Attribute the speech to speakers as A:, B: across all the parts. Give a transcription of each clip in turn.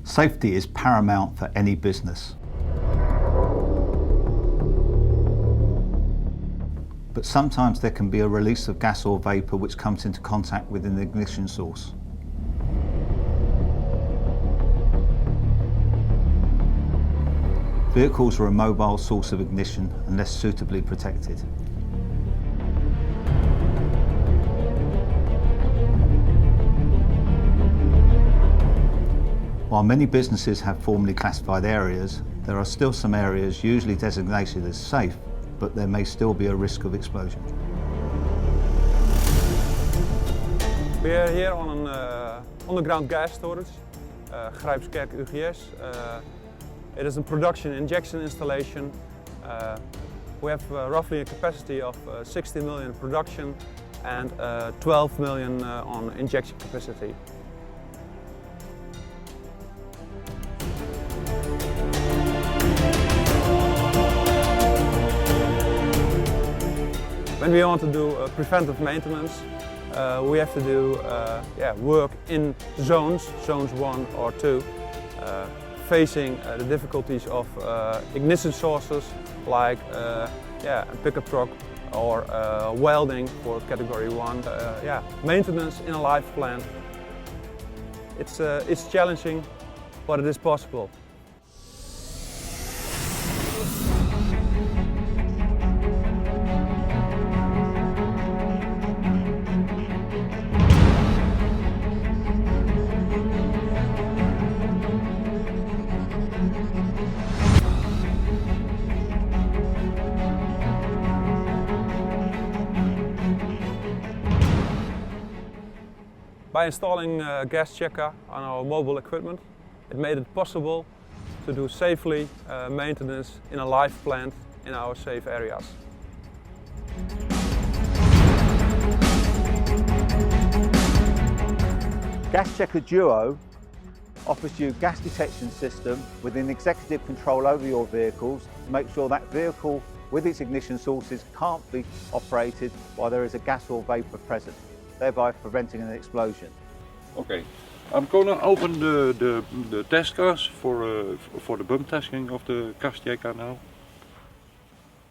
A: Safety is paramount for any business. But sometimes there can be a release of gas or vapour which comes into contact with an ignition source. Vehicles are a mobile source of ignition unless suitably protected. While many businesses have formally classified areas, there are still some areas usually designated as safe, but there may still be a risk of explosion.
B: We are here on an underground gas storage, Gascheka UGS. It is a production injection installation. We have roughly a capacity of 60 million production and 12 million on injection capacity. When we want to do preventive maintenance, we have to do work in zones 1 or 2, facing the difficulties of ignition sources like a pickup truck or welding for category 1. Maintenance in a live plant. It's challenging, but it is possible. By installing Gascheka on our mobile equipment, it made it possible to do safely maintenance in a live plant in our safe areas.
A: Gascheka Duo offers you a gas detection system with an executive control over your vehicles to make sure that vehicle with its ignition sources can't be operated while there is a gas or vapour present, thereby preventing an explosion.
C: Okay, I'm going to open the test gas for the bump testing of the Gascheka now.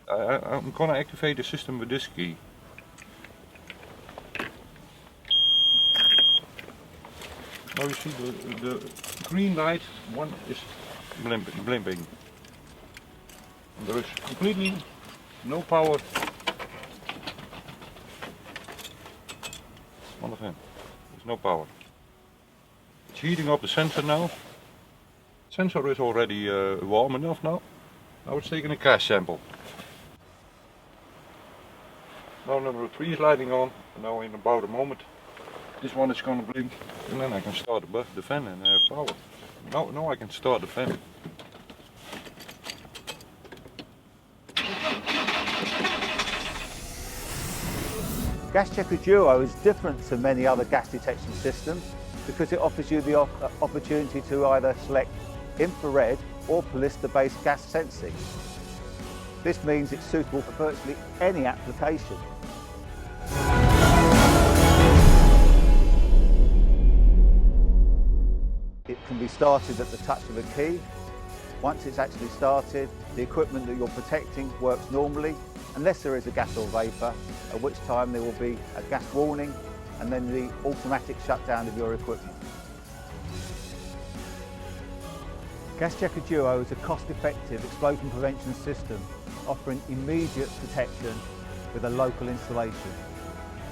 C: I'm going to activate the system with this key. Now you see the green light one is blimping. There is completely no power on the fan. There's no power. It's heating up the sensor now. The sensor is already warm enough now. Now it's taking a gas sample. Now number 3 is lighting on. And now in about a moment this one is going to blink. And then I can start the fan and have power. Now I can start the fan.
A: Gascheka Duo is different to many other gas detection systems because it offers you the opportunity to either select infrared or ballister-based gas sensing. This means it's suitable for virtually any application. It can be started at the touch of a key. Once it's actually started, the equipment that you're protecting works normally, unless there is a gas or vapour, at which time there will be a gas warning and then the automatic shutdown of your equipment. Gascheka Duo is a cost-effective explosion prevention system offering immediate protection with a local installation.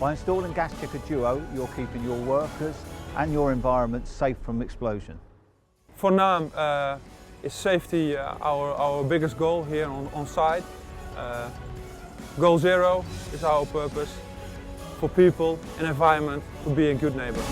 A: By installing Gascheka Duo, you're keeping your workers and your environment safe from explosion.
B: For now is safety our biggest goal here on site. Goal 0 is our purpose, for people and environment to be a good neighbor.